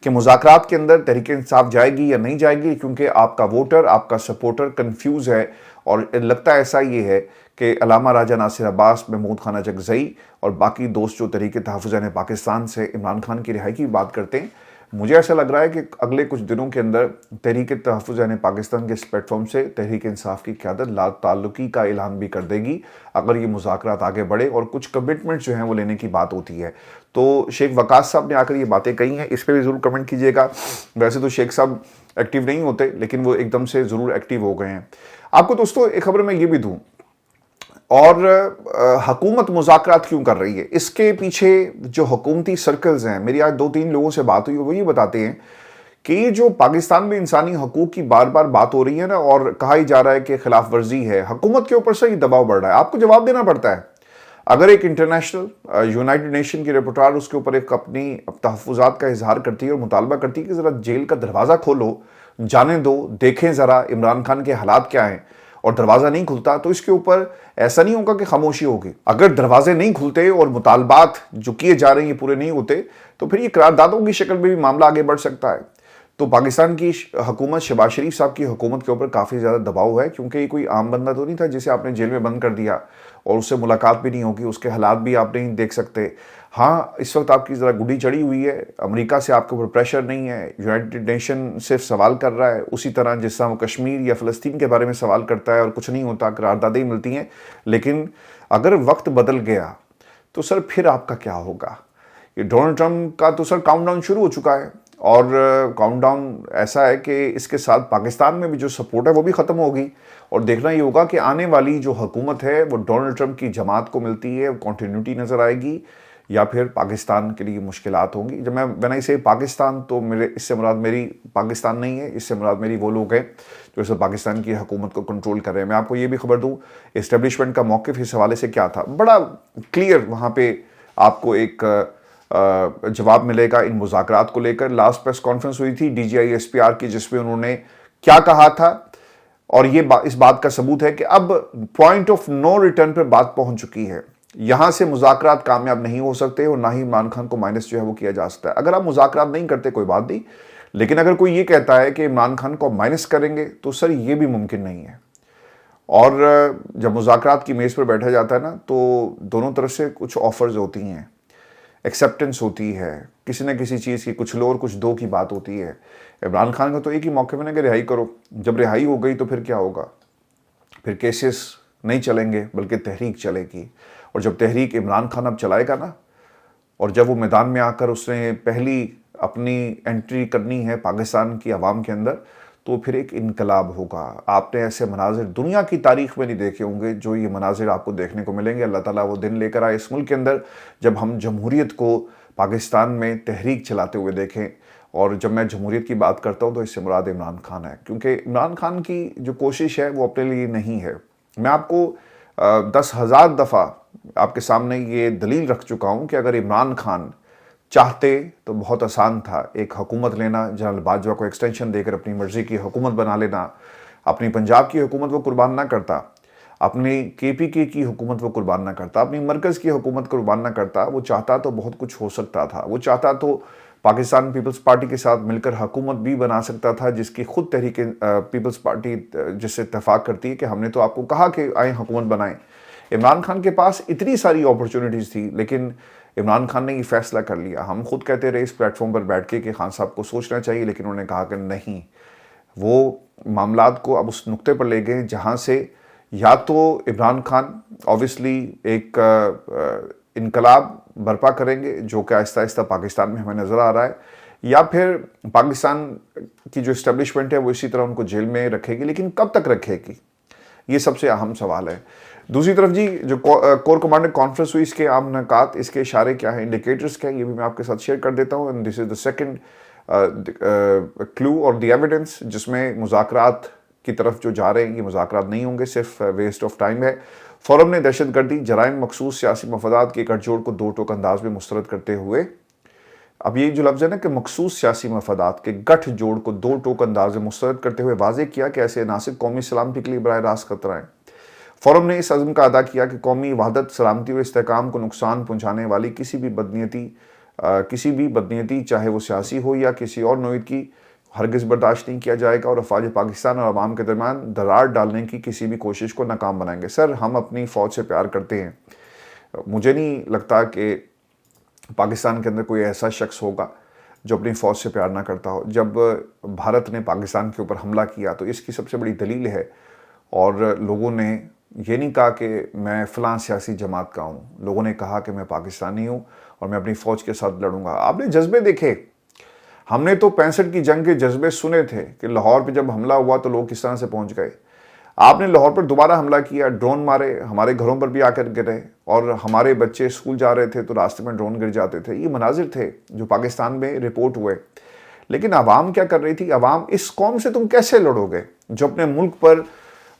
कि मुज़ाकरात के अंदर तहरीक इंसाफ जाएगी या नहीं जाएगी, क्योंकि आपका वोटर, आपका सपोर्टर कन्फ्यूज़ है, और लगता ऐसा ये है कि अल्लामा राजा नासिर अब्बास, महमूद खान अचकज़ई और बाकी दोस्त जो तहरीक तहफ़्फ़ुज़ पाकिस्तान से इमरान खान की रिहाई की बात करते हैं, मुझे ऐसा लग रहा है कि अगले कुछ दिनों के अंदर तहरीक तहफ़्फ़ुज़ पाकिस्तान के इस प्लेटफॉर्म से तहरीक इंसाफ की क़यादत ला ताल्लुकी का ऐलान भी कर देगी, अगर ये मुज़ाकरात आगे बढ़े और कुछ कमिटमेंट जो हैं वो लेने की बात होती है। तो शेख वकास साहब ने आकर ये बातें कही हैं, इस पर भी ज़रूर कमेंट कीजिएगा। वैसे तो शेख साहब एक्टिव नहीं होते, लेकिन वो एकदम से ज़रूर एक्टिव हो गए हैं। आपको दोस्तों एक खबर मैं ये भी दूँ, और हुकूमत मुज़ाकरात क्यों कर रही है, इसके पीछे जो हुकूमती सर्कल्स हैं, मेरी आज 2-3 लोगों से बात हुई, वो ये बताते हैं कि जो पाकिस्तान में इंसानी हकूक़ की बार बार बात हो रही है ना, और कहा ही जा रहा है कि खिलाफ वर्जी है, हुकूमत के ऊपर से ही दबाव बढ़ रहा है। आपको जवाब देना पड़ता है। अगर एक इंटरनेशनल यूनाइटेड नेशन की रिपोर्टर उसके ऊपर एक अपनी तहफ़्फ़ुज़ात का इजहार करती है और मुतालबा करती है कि ज़रा जेल का दरवाज़ा खोलो, जाने दो, देखें ज़रा इमरान खान के हालात क्या हैं, और दरवाज़ा नहीं खुलता, तो इसके ऊपर ऐसा नहीं होगा कि खामोशी होगी। अगर दरवाजे नहीं खुलते और मुतालबात जो किए जा रहे हैं ये पूरे नहीं होते, तो फिर ये करारदादों की शक्ल में भी मामला आगे बढ़ सकता है। तो पाकिस्तान की हुकूमत, शहबाज शरीफ साहब की हुकूमत के ऊपर काफ़ी ज़्यादा दबाव है, क्योंकि ये कोई आम बंदा तो नहीं था जिसे आपने जेल में बंद कर दिया और उससे मुलाकात भी नहीं होगी, उसके हालात भी आप नहीं देख सकते। हाँ, इस वक्त आपकी ज़रा गुड्डी चढ़ी हुई है, अमेरिका से आपके ऊपर प्रेशर नहीं है, यूनाइटेड नेशन सिर्फ सवाल कर रहा है, उसी तरह जिस तरह वो कश्मीर या फ़लस्तीन के बारे में सवाल करता है और कुछ नहीं होता, करारदादें मिलती हैं। लेकिन अगर वक्त बदल गया तो सर फिर आपका क्या होगा। ये डोनाल्ड ट्रंप का तो सर काउंटडाउन शुरू हो चुका है, और काउंटडाउन ऐसा है कि इसके साथ पाकिस्तान में भी जो सपोर्ट है वो भी ख़त्म होगी, और देखना ये होगा कि आने वाली जो हुकूमत है वो डोनाल्ड ट्रंप की जमात को मिलती है, कॉन्टीन्यूटी नज़र आएगी, या फिर पाकिस्तान के लिए मुश्किलात होंगी। जब मैं इसे पाकिस्तान, तो मेरे इससे मुराद मेरी पाकिस्तान नहीं है, इससे मुराद मेरी वो लोग हैं जो इस पाकिस्तान की हुकूमत को कंट्रोल कर रहे हैं। मैं आपको ये भी खबर दूँ, इस्टेब्लिशमेंट का मौक़िफ़ इस हवाले से क्या था, बड़ा क्लियर वहाँ पर आपको एक जवाब मिलेगा इन मुज़ाकरात को लेकर। लास्ट प्रेस कॉन्फ्रेंस हुई थी DGI SPR की, जिसमें उन्होंने क्या कहा था, और ये इस बात का सबूत है कि अब पॉइंट ऑफ नो रिटर्न पर बात पहुंच चुकी है। यहां से मुज़ाकरात कामयाब नहीं हो सकते, और ना ही इमरान खान को माइनस जो है वो किया जा सकता है। अगर आप मुज़ाकरात नहीं करते कोई बात नहीं, लेकिन अगर कोई ये कहता है कि इमरान खान को माइनस करेंगे, तो सर ये भी मुमकिन नहीं है। और जब मुज़ाकरात की मेज़ पर बैठा जाता है ना, तो दोनों तरफ से कुछ ऑफर्स होती हैं, एक्सेप्टेंस होती है, किसी न किसी चीज़ की, कुछ लो और कुछ दो की बात होती है। इमरान खान का तो एक ही मौके में कि रिहाई करो। जब रिहाई हो गई तो फिर क्या होगा, फिर केसेस नहीं चलेंगे बल्कि तहरीक चलेगी, और जब तहरीक इमरान खान अब चलाएगा ना, और जब वो मैदान में आकर उसने पहली अपनी एंट्री करनी है पाकिस्तान की आवाम के अंदर, तो फिर एक इनकलाब होगा। आपने ऐसे मनाजिर दुनिया की तारीख में नहीं देखे होंगे जो ये मनाजिर आपको देखने को मिलेंगे। अल्लाह ताला वो दिन लेकर आए इस मुल्क के अंदर जब हम जमहूरियत को पाकिस्तान में तहरीक चलाते हुए देखें। और जब मैं जमहूरियत की बात करता हूँ तो इससे मुराद इमरान खान है, क्योंकि इमरान खान की जो कोशिश है वो अपने लिए नहीं है। मैं आपको 10,000 दफ़ा आपके सामने ये दलील रख चुका हूँ कि अगर इमरान खान चाहते तो बहुत आसान था एक हुकूमत लेना, जनरल बाजवा को एक्सटेंशन देकर अपनी मर्जी की हुकूमत बना लेना। अपनी पंजाब की हुकूमत वो कुर्बान ना करता, अपनी KPK की हुकूमत वो कुर्बान ना करता, अपनी मरकज़ की हुकूमत कुर्बान ना करता। वो चाहता तो बहुत कुछ हो सकता था। वो चाहता तो पाकिस्तान पीपल्स पार्टी के साथ मिलकर हुकूमत भी बना सकता था, जिसकी खुद तहरीक पीपल्स पार्टी जिससे इत्तेफाक करती है कि हमने तो आपको कहा कि आए हुकूमत बनाएं। इमरान खान के पास इतनी सारी अपॉर्चुनिटीज़ थी, लेकिन इमरान खान ने ये फैसला कर लिया। हम खुद कहते रहे इस प्लेटफॉर्म पर बैठ के कि खान साहब को सोचना चाहिए, लेकिन उन्होंने कहा कि नहीं। वो मामलात को अब उस नुक्ते पर ले गए जहाँ से या तो इमरान खान ऑब्वियसली एक इनकलाब बर्पा करेंगे, जो कि आहिस्ता आहिस्ता पाकिस्तान में हमें नज़र आ रहा है, या फिर पाकिस्तान की जो इस्टेब्लिशमेंट है वो इसी तरह उनको जेल में रखेगी। लेकिन कब तक रखेगी, ये सबसे अहम सवाल है। दूसरी तरफ जी, जो कोर कमांडर कॉन्फ्रेंस हुई, इसके आम नकात, इसके इशारे क्या हैं, इंडिकेटर्स क्या हैं, ये भी मैं आपके साथ शेयर कर देता हूँ। And this is the second clue और द एविडेंस, जिसमें मुज़ाकरात की तरफ जो जा रहे हैं, ये मुज़ाकरात नहीं होंगे, सिर्फ वेस्ट ऑफ टाइम है। फोरम ने दहशतगर्दी, जराइम, मखसूस सियासी मफादात के गठजोड़ को दो टोक अंदाज में मुस्तरद करते हुए, अब ये जो लफ्ज़ है ना कि मखसूस सियासी मफादात के गठजोड़ को दो टोक अंदाज में मुस्तरद करते हुए वाज़े किया कि ऐसे नासिक कौमी सलामती के लिए बराह रास्त खतरा है। फोरम ने इस अज़्म का अदा किया कि कौमी वहदत, सलामती और इस्तेहकाम को नुकसान पहुँचाने वाली किसी भी बदनीयती, चाहे वो सियासी हो या किसी और नौईयत की, हरगिज़ बर्दाश्त नहीं किया जाएगा और अफवाज पाकिस्तान और अवाम के दरमियान दरार डालने की किसी भी कोशिश को नाकाम बनाएंगे। सर, हम अपनी फ़ौज से प्यार करते हैं। मुझे नहीं लगता कि पाकिस्तान के अंदर कोई ऐसा शख्स होगा जो अपनी फ़ौज से प्यार ना करता हो। जब भारत ने पाकिस्तान के ऊपर हमला किया तो इसकी सबसे बड़ी दलील है, और लोगों ने ये नहीं कहा कि मैं फ़लाँ सियासी जमात का हूँ, लोगों ने कहा कि मैं पाकिस्तानी हूँ और मैं अपनी फ़ौज के साथ लड़ूंगा। आपने जज्बे देखे, हमने तो 65 की जंग के जज्बे सुने थे कि लाहौर पे जब हमला हुआ तो लोग किस तरह से पहुंच गए। आपने लाहौर पर दोबारा हमला किया, ड्रोन मारे, हमारे घरों पर भी आकर गिरे, और हमारे बच्चे स्कूल जा रहे थे तो रास्ते में ड्रोन गिर जाते थे। ये मनाजिर थे जो पाकिस्तान में रिपोर्ट हुए। लेकिन आवाम क्या कर रही थी? आवाम, इस कौम से तुम कैसे लड़ोगे जो अपने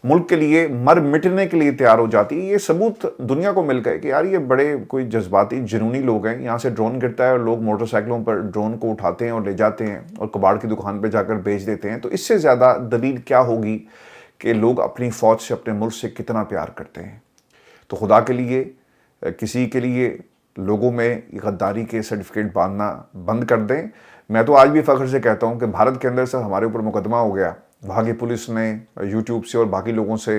मुल्क के लिए मर मिटने के लिए तैयार हो जाती है। ये सबूत दुनिया को मिल गए कि यार ये बड़े कोई जज्बाती जुनूनी लोग हैं। यहाँ से ड्रोन गिरता है और लोग मोटरसाइकिलों पर ड्रोन को उठाते हैं और ले जाते हैं और कबाड़ की दुकान पर जाकर बेच देते हैं। तो इससे ज़्यादा दलील क्या होगी कि लोग अपनी फ़ौज से, अपने मुल्क से कितना प्यार करते हैं। तो खुदा के लिए, किसी के लिए लोगों में गद्दारी के सर्टिफिकेट बांधना बंद कर दें। मैं तो आज भी फ़ख्र से कहता हूँ कि भारत के अंदर सर हमारे ऊपर मुकदमा हो गया, वहाँ की पुलिस ने यूट्यूब से और बाकी लोगों से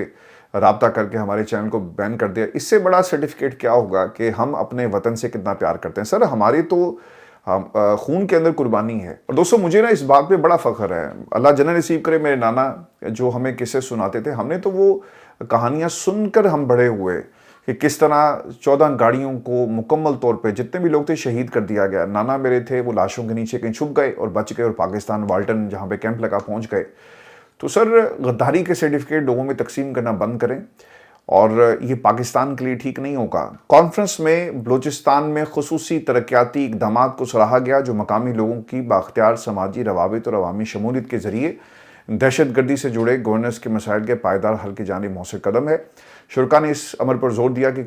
राब्ता करके हमारे चैनल को बैन कर दिया। इससे बड़ा सर्टिफिकेट क्या होगा कि हम अपने वतन से कितना प्यार करते हैं। सर, हमारे तो खून के अंदर कुर्बानी है। और दोस्तों, मुझे ना इस बात पे बड़ा फ़ख्र है। अल्लाह जन्नत नसीब करे, मेरे नाना जो हमें किस्से सुनाते थे, हमने तो वो कहानियाँ सुनकर हम बड़े हुए कि किस तरह 14 गाड़ियों को मुकम्मल तौर पे जितने भी लोग थे शहीद कर दिया गया। नाना मेरे थे, वो लाशों के नीचे कहीं छुप गए और बच गए और पाकिस्तान वाल्टन जहाँ पे कैंप लगा पहुँच गए। तो सर, गद्दारी के सर्टिफिकेट लोगों में तकसीम करना बंद करें, और ये पाकिस्तान के लिए ठीक नहीं होगा। कॉन्फ्रेंस में बलूचिस्तान में खुसूसी तरक्याती इक़दाम को सराहा गया जो मकामी लोगों की बाख्तियार समाजी रवाबित और अवामी शमूलियत के ज़रिए दहशतगर्दी से जुड़े गवर्नेंस के मसाइल के पायदार हल की जानिब मौसर कदम है। शुरा ने इस अमर पर जोर दिया कि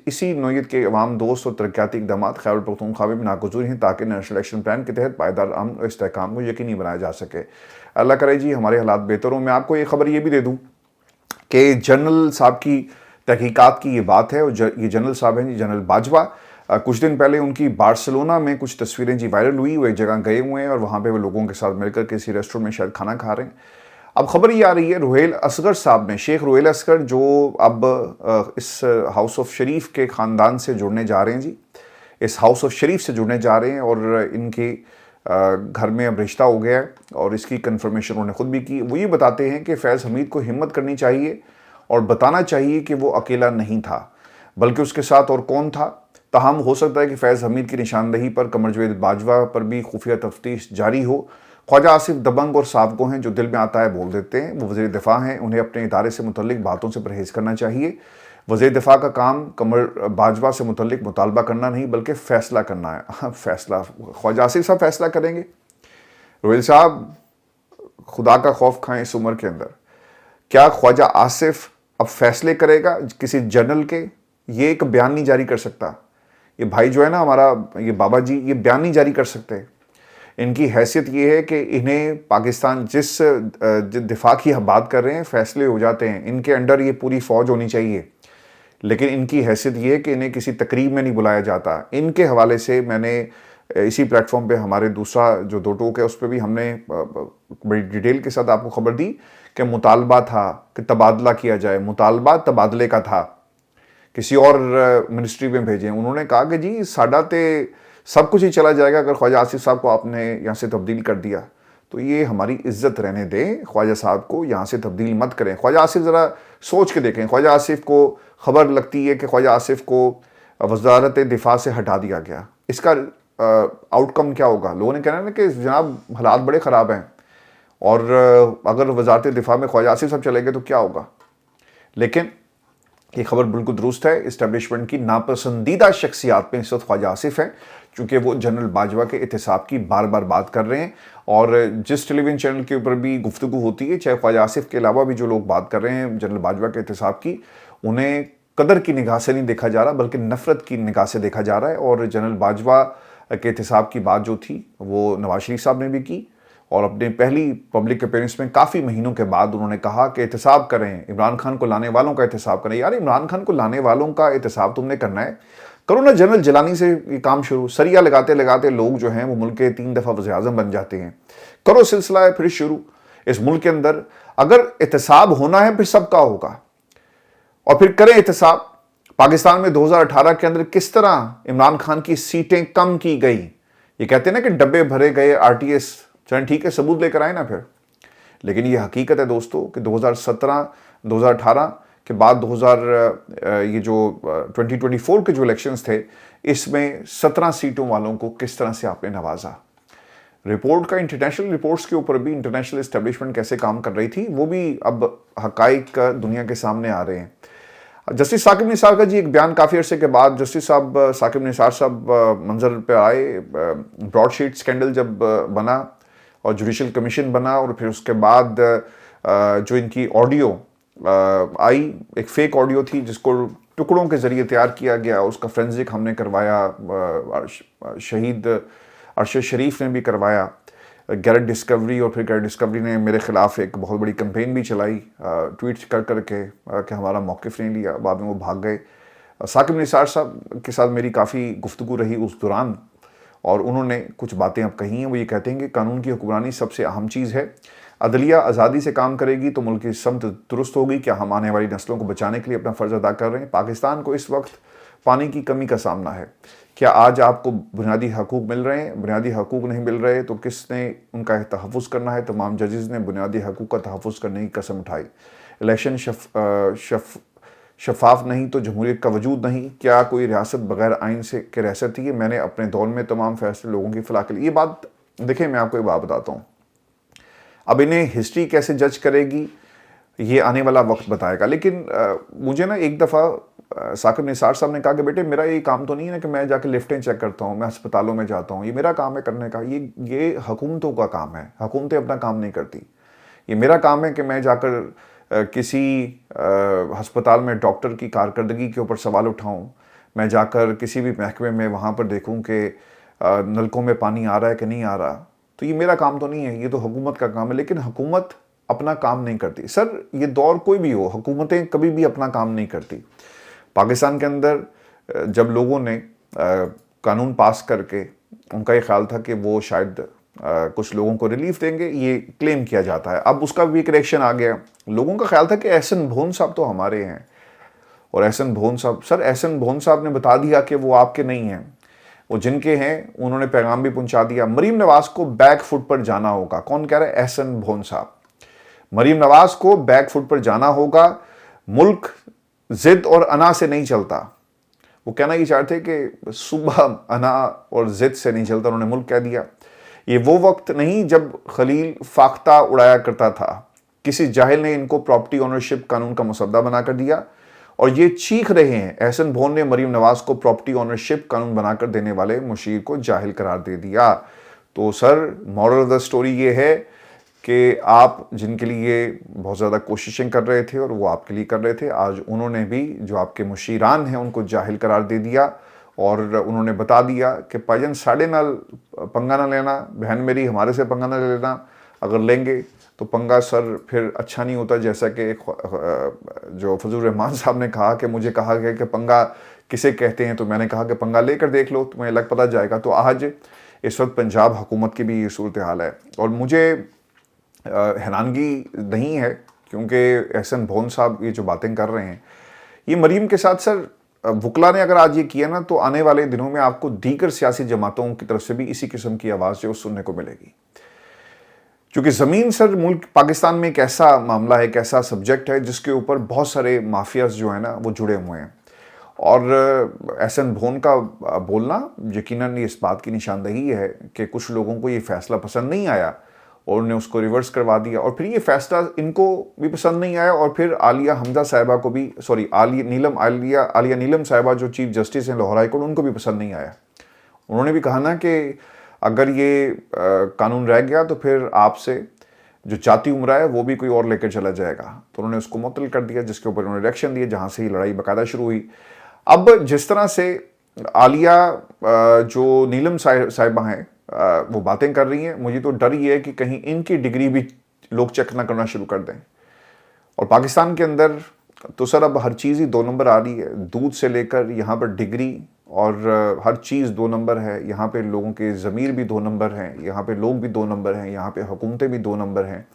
इसी नौयत के अवाम दोस्त और तरक्याती इक़दाम खैबर पख्तूनख्वा में नागुज़ूर हैं ताकि नेशनल एक्शन प्लान के तहत पायदार अमन और इस्तेहकाम को यकीनी बनाया जा सके। अल्लाह करे जी हमारे हालात बेहतर हों। मैं आपको ये खबर ये भी दे दूँ कि जनरल साहब की तहकीकात की ये बात है, और ये जनरल साहब हैं जी, जनरल बाजवा। कुछ दिन पहले उनकी बार्सिलोना में कुछ तस्वीरें जी वायरल हुई। वो एक जगह गए हुए हैं और वहाँ पे वो लोगों के साथ मिलकर किसी रेस्टोरेंट में शायद खाना खा रहे हैं। अब खबर ये आ रही है, रुहेल असगर साहब ने, शेख रुहेल असगर, जो अब इस हाउस ऑफ शरीफ के ख़ानदान से जुड़ने जा रहे हैं जी, इस हाउस ऑफ शरीफ से जुड़ने जा रहे हैं, और इनके घर में अब रिश्ता हो गया है और इसकी कन्फर्मेशन उन्होंने खुद भी की। वो ये बताते हैं कि फैज़ हमीद को हिम्मत करनी चाहिए और बताना चाहिए कि वो अकेला नहीं था, बल्कि उसके साथ और कौन था। ताहम हो सकता है कि फैज़ हमीद की निशानदही पर कमर जवेद बाजवा पर भी खुफिया तफ्तीश जारी हो। ख्वाजा आसिफ दबंग और साबको हैं, जो दिल में आता है बोल देते हैं। वो वज़ीर दिफ़ा हैं, उन्हें अपने इदारे से मुतल्लिक बातों से परहेज़ करना चाहिए। वज़ीर दिफ़ा का काम कमर बाजवा से मुतल्लिक मुतालबा करना नहीं बल्कि फ़ैसला करना है। फ़ैसला ख्वाजा आसिफ साहब फ़ैसला करेंगे। रोहिल साहब, खुदा का खौफ खाएं इस उम्र के अंदर। क्या ख्वाजा आसिफ अब फैसले करेगा किसी जनरल के, ये एक बयान नहीं जारी कर सकता। ये भाई जो है ना हमारा, ये बाबा जी, ये बयान नहीं जारी कर सकते। इनकी हैसियत ये है कि इन्हें पाकिस्तान जिस दिफा की हम बात कर रहे हैं, फैसले हो जाते हैं, इनके अंडर ये पूरी फ़ौज होनी चाहिए, लेकिन इनकी हैसियत ये है कि इन्हें किसी तकरीब में नहीं बुलाया जाता। इनके हवाले से मैंने इसी प्लेटफॉर्म पे हमारे दूसरा जो दो टोक है उस पर भी हमने बड़ी डिटेल के साथ आपको खबर दी कि मुतालबा था कि तबादला किया जाए, मुतालबा तबादले का था, किसी और मिनिस्ट्री में भेजें। उन्होंने कहा कि जी साडा ते सब कुछ ही चला जाएगा अगर ख्वाजा आसिफ साहब को आपने यहाँ से तब्दील कर दिया, तो ये हमारी इज्जत रहने दें, ख्वाजा साहब को यहाँ से तब्दील मत करें। ख्वाजा आसिफ ज़रा सोच के देखें, ख्वाजा आसिफ को खबर लगती है कि ख्वाजा आसिफ को वजारत दिफा से हटा दिया गया, इसका आउटकम क्या होगा? लोगों ने कहना ना कि जनाब हालात बड़े ख़राब हैं और अगर वजारत दिफा में ख्वाजा आसिफ साहब चले गए तो क्या होगा। लेकिन ये खबर बिल्कुल दुरुस्त है। इस्टेब्लिशमेंट की नापसंदीदा शख्सियात में इस वक्त ख्वाजा आसिफ हैं, चूँकि वो जनरल बाजवा के एहतसाब की बार बार बात कर रहे हैं और जिस टेलीविज़न चैनल के ऊपर भी गुफ्तगू होती है, चाहे ख्वाजा आसिफ के अलावा भी जो लोग बात कर रहे हैं जनरल बाजवा के एहतसाब की, उन्हें कदर की निगाह से नहीं देखा जा रहा बल्कि नफ़रत की निगाह से देखा जा रहा है। और जनरल बाजवा के एहतसाब की बात जो थी वो नवाज शरीफ साहब ने भी की और अपने पहली पब्लिक अपीयरेंस में काफ़ी महीनों के बाद उन्होंने कहा कि एहतसाब करें, इमरान खान को लाने वालों का एहतसाब करें। यार इमरान खान को लाने वालों का एहतसाब तुमने करना है, करो ना जनरल जलानी से ये काम शुरू। सरिया लगाते लगाते लोग जो हैं वो मुल्क के 3 दफ़ा वज़ीर-ए-आज़म बन जाते हैं। करो सिलसिला फिर शुरू इस मुल्क के अंदर। अगर एहतसाब होना है फिर सबका होगा और फिर करें एहतसाब। पाकिस्तान में 2018 के अंदर किस तरह इमरान खान की सीटें कम की गई, ये कहते हैं ना कि डब्बे भरे गए आरटीएस, चलें ठीक है सबूत लेकर आए ना फिर। लेकिन ये हकीकत है दोस्तों कि 2017 2018 के बाद 2024 के जो इलेक्शंस थे इसमें 17 सीटों वालों को किस तरह से आपने नवाजा। रिपोर्ट का इंटरनेशनल रिपोर्ट्स के ऊपर भी इंटरनेशनल एस्टेब्लिशमेंट कैसे काम कर रही थी वो भी अब हकाइक दुनिया के सामने आ रहे हैं। जस्टिस साकिब निसार का जी एक बयान काफ़ी अरसे के बाद जस्टिस साहब साकिब निसार साहब मंजर पे आए। ब्रॉडशीट स्कैंडल जब बना और जुडिशल कमीशन बना और फिर उसके बाद जो इनकी ऑडियो आई, एक फेक ऑडियो थी जिसको टुकड़ों के ज़रिए तैयार किया गया, उसका फोरेंसिक हमने करवाया, शहीद अरशद शरीफ ने भी करवाया, गैरेट डिस्कवरी, और फिर गैरेट डिस्कवरी ने मेरे ख़िलाफ़ एक बहुत बड़ी कैंपेन भी चलाई ट्वीट कर करके कि हमारा मौक़िफ़ नहीं लिया। बाद में वो भाग गए। साकिब निसार साहब के साथ मेरी काफ़ी गुफ्तगू रही उस दौरान और उन्होंने कुछ बातें अब कही हैं। वो ये कहते हैं कि कानून की हुक्मरानी सबसे अहम चीज़ है, अदलिया आज़ादी से काम करेगी तो मुल्क की समत दुरुस्त होगी। क्या हम आने वाली नस्लों को बचाने के लिए अपना फ़र्ज़ अदा कर रहे हैं? पाकिस्तान को इस वक्त पानी की कमी का सामना है। क्या आज आपको बुनियादी हकूक़ मिल रहे हैं? बुनियादी हकूक़ नहीं मिल रहे तो किसने उनका तहफ़्फ़ुज़ करना है? तमाम जजेज़ ने बुनियादी हकूक़ का तहफ़्फ़ुज़ करने की कसम उठाई। इलेक्शन शफाफ नहीं तो जमहूरियत का वजूद नहीं। क्या कोई रियासत बग़ैर आइन से के रह सकती है? मैंने अपने दौर में तमाम फैसले लोगों की फ़लाह के लिए। ये बात देखिए, मैं आपको एक बात बताता हूँ। अब इन्हें हिस्ट्री कैसे जज करेगी ये आने वाला वक्त बताएगा। लेकिन मुझे ना एक दफ़ा साकिब निसार साहब ने कहा कि बेटे मेरा ये काम तो नहीं है ना कि मैं जाकर लिफ्टें चेक करता हूँ, मैं अस्पतालों में जाता हूँ, ये मेरा काम है करने का। ये हुकूमतों का काम है, हुकूमतें अपना काम नहीं करती। ये मेरा काम है कि मैं जाकर किसी अस्पताल में डॉक्टर की कारकर्दगी के ऊपर सवाल उठाऊँ, मैं जाकर किसी भी महकमे में वहाँ पर देखूँ कि नलकों में पानी आ रहा है कि नहीं आ रहा। तो ये मेरा काम तो नहीं है, ये तो हुकूमत का काम है। लेकिन हुकूमत अपना काम नहीं करती। सर ये दौर कोई भी हो, हुकूमतें कभी भी अपना काम नहीं करती। पाकिस्तान के अंदर जब लोगों ने कानून पास करके उनका ये ख्याल था कि वो शायद कुछ लोगों को रिलीफ देंगे, ये क्लेम किया जाता है। अब उसका भी एक रिएक्शन आ गया। लोगों का ख्याल था कि एहसन भोन साहब तो हमारे हैं और एहसन भोन साहब, सर एहसन भोन साहब ने बता दिया कि वो आपके नहीं हैं, वो जिनके हैं उन्होंने पैगाम भी पहुंचा दिया। मरीम नवाज को बैक फुट पर जाना होगा। कौन कह रहा है? एहसन भोन साहब। मरीम नवाज को बैक फुट पर जाना होगा। मुल्क जिद और अना से नहीं चलता। वो कहना ये चाहते कि सुबह अना और जिद से नहीं चलता, उन्होंने मुल्क कह दिया। ये वो वक्त नहीं जब खलील फाख्ता उड़ाया करता था। किसी जाहिल ने इनको प्रॉपर्टी ओनरशिप कानून का मुसद्दा बनाकर दिया और ये चीख रहे हैं। एहसन भोन ने मरीम नवाज को प्रॉपर्टी ओनरशिप कानून बनाकर देने वाले मुशीर को जाहिल करार दे दिया। तो sir moral of the story ये है कि आप जिनके लिए बहुत ज़्यादा कोशिशें कर रहे थे और वो आपके लिए कर रहे थे, आज उन्होंने भी जो आपके मुशीरान हैं उनको जाहिल करार दे दिया और उन्होंने बता दिया कि भाईजान साढ़े नाल पंगा ना लेना, बहन मेरी हमारे से पंगा ना लेना, अगर लेंगे तो पंगा सर फिर अच्छा नहीं होता। जैसा कि जो फजल रहमान साहब ने कहा कि मुझे कहा गया कि पंगा किसे कहते हैं, तो मैंने कहा कि पंगा लेकर देख लो, तुम्हें लग पता जाएगा। तो आज इस वक्त पंजाब हुकूमत की भी ये सूरत हाल है और मुझे हैरानगी नहीं है क्योंकि एहसन भोन साहब ये जो बातें कर रहे हैं ये मरीम के साथ सर वकला ने अगर आज ये किया ना, तो आने वाले दिनों में आपको दीगर सियासी जमातों की तरफ से भी इसी किस्म की आवाज़ जो सुनने को मिलेगी। क्योंकि ज़मीन सर मुल्क पाकिस्तान में एक ऐसा मामला है, एक ऐसा सब्जेक्ट है जिसके ऊपर बहुत सारे माफियाज जो है ना वो जुड़े हुए हैं और एहसन भोन का बोलना यकीनन इस बात की निशानदही है कि कुछ लोगों को ये फैसला पसंद नहीं आया और उन्होंने उसको रिवर्स करवा दिया और फिर ये फैसला इनको भी पसंद नहीं आया और फिर आलिया हमजा साहिबा को भी आलिया नीलम साहिबा जो चीफ जस्टिस हैं लाहौर हाई कोर्ट, उनको भी पसंद नहीं आया। उन्होंने भी कहा ना कि अगर ये कानून रह गया तो फिर आपसे जो जाती उम्र है वो भी कोई और लेकर चला जाएगा, तो उन्होंने उसको मुअत्तल कर दिया, जिसके ऊपर उन्होंने रिएक्शन दिए, जहाँ से ये लड़ाई बाकायदा शुरू हुई। अब जिस तरह से आलिया जो नीलम साहिबा हैं वो बातें कर रही हैं, मुझे तो डर ये है कि कहीं इनकी डिग्री भी लोग चेक ना करना शुरू कर दें। और पाकिस्तान के अंदर तो सर अब हर चीज़ ही 2 नंबर आ रही है, दूध से लेकर यहाँ पर डिग्री और हर चीज़ 2 नंबर है। यहाँ पे लोगों के ज़मीर भी 2 नंबर हैं, यहाँ पे लोग भी 2 नंबर हैं, यहाँ पे हुकूमतें भी 2 नंबर हैं।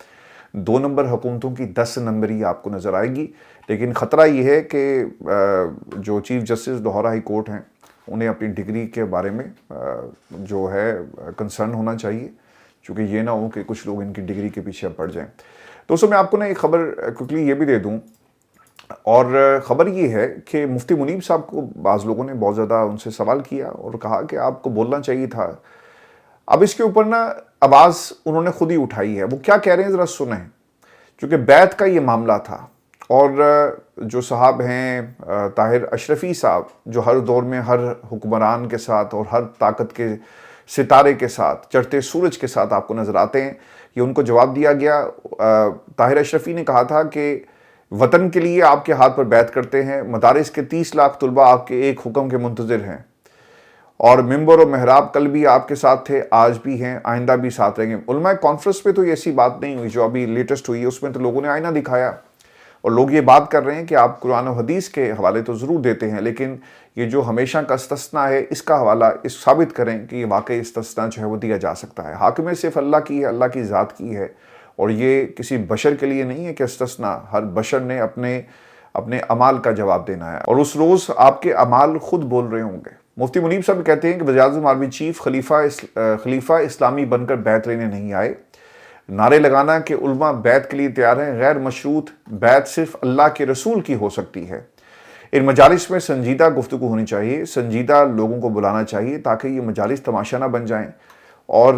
2 नंबर हुकूमतों की 10 नंबरी आपको नज़र आएगी। लेकिन ख़तरा ये है कि जो chief justice Lahore high court हैं उन्हें अपनी डिग्री के बारे में जो है कंसर्न होना चाहिए, क्योंकि ये ना हो कि कुछ लोग इनकी डिग्री के पीछे पड़ जाएं। दोस्तों मैं आपको ना एक खबर क्विकली ये भी दे दूं, और ख़बर ये है कि मुफ्ती मुनीब साहब को बाज़ लोगों ने बहुत ज़्यादा उनसे सवाल किया और कहा कि आपको बोलना चाहिए था। अब इसके ऊपर ना आवाज़ उन्होंने खुद ही उठाई है, वो क्या कह रहे हैं ज़रा सुने, क्योंकि बैत का ये मामला था और जो साहब हैं ताहिर अशरफी साहब, जो हर दौर में हर हुक्मरान के साथ और हर ताकत के सितारे के साथ, चढ़ते सूरज के साथ आपको नज़र आते हैं, ये उनको जवाब दिया गया। ताहिर अशरफी ने कहा था कि वतन के लिए आपके हाथ पर बैत करते हैं, मदारिस के 30 लाख तलबा आपके एक हुक्म के मुंतज़िर हैं और मिंबर और महराब कल भी आपके साथ थे, आज भी हैं, आइंदा भी साथ रहेंगे। उलमा कॉन्फ्रेंस पे तो ये ऐसी बात नहीं हुई जो अभी लेटेस्ट हुई है, उसमें तो लोगों ने आईना दिखाया और लोग ये बात कर रहे हैं कि आप कुरान और हदीस के हवाले तो ज़रूर देते हैं, लेकिन ये जो हमेशा का इस्तिस्ना है इसका हवाला इस साबित करें कि ये वाकई इस्तिस्ना जो है वो दिया जा सकता है। हाकिम सिर्फ अल्लाह की है, अल्लाह की ज़ात की है और ये किसी बशर के लिए नहीं है कि इस्तिस्ना हर बशर ने अपने अमाल का जवाब देना है और उस रोज़ आपके अमाल खुद बोल रहे होंगे। मुफ्ती मुनीब साहब कहते हैं कि वज़ीर-ए-आज़म आर्मी चीफ खलीफा इस्लामी बनकर बैत लेने नहीं आए। नारे लगाना कि उल्मा बैत के लिए तैयार हैं, गैर मशरूत बैत सिर्फ अल्लाह के रसूल की हो सकती है। इन मजालिस में संजीदा गुफ्तगू होनी चाहिए, संजीदा लोगों को बुलाना चाहिए ताकि ये मजालिस तमाशा ना बन जाएं और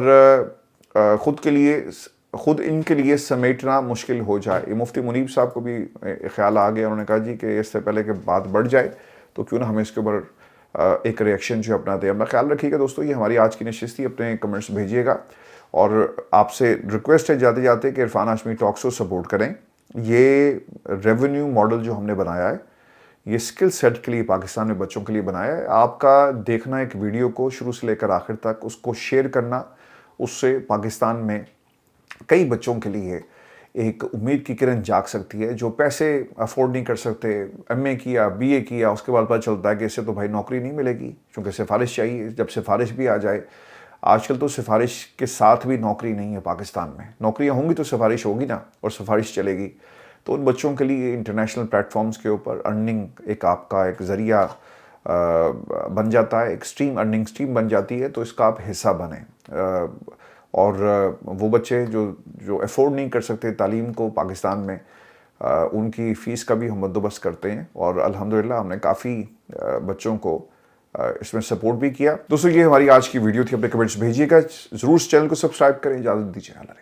खुद इनके लिए समेटना मुश्किल हो जाए। ये मुफ्ती मुनीब साहब को भी ख्याल आ गया, उन्होंने कहा जी कि इससे पहले कि बात बढ़ जाए तो क्यों ना हमें इसके ऊपर एक रिएक्शन जो अपना दें। अपना ख्याल रखिएगा दोस्तों, ये हमारी आज की नशिस्त थी, अपने कमेंट्स भेजिएगा और आपसे रिक्वेस्ट है जाते जाते कि इरफान हाशमी टॉक्स को सपोर्ट करें। ये रेवेन्यू मॉडल जो हमने बनाया है ये स्किल सेट के लिए पाकिस्तान में बच्चों के लिए बनाया है। आपका देखना एक वीडियो को शुरू से लेकर आखिर तक, उसको शेयर करना, उससे पाकिस्तान में कई बच्चों के लिए एक उम्मीद की किरण जाग सकती है जो पैसे अफोर्ड नहीं कर सकते। एमए किया, बीए किया, उसके बाद पता चलता है कि इससे तो भाई नौकरी नहीं मिलेगी क्योंकि सिफारिश चाहिए। जब सिफारिश भी आ जाए, आजकल तो सिफारिश के साथ भी नौकरी नहीं है पाकिस्तान में, नौकरियां होंगी तो सिफारिश होगी ना और सिफारिश चलेगी। तो उन बच्चों के लिए इंटरनेशनल प्लेटफॉर्म्स के ऊपर अर्निंग एक आपका एक ज़रिया बन जाता है, एक स्ट्रीम, अर्निंग स्ट्रीम बन जाती है, तो इसका आप हिस्सा बने। और वो बच्चे जो अफोर्ड नहीं कर सकते तालीम को पाकिस्तान में, उनकी फ़ीस का भी हम बंदोबस्त करते हैं और अल्हम्दुलिल्लाह हमने काफ़ी बच्चों को इसमें सपोर्ट भी किया। दोस्तों ये हमारी आज की वीडियो थी, अपने कमेंट्स भेजिएगा, ज़रूर इस चैनल को सब्सक्राइब करें। इजाज़त दीजिए, अल्लाह।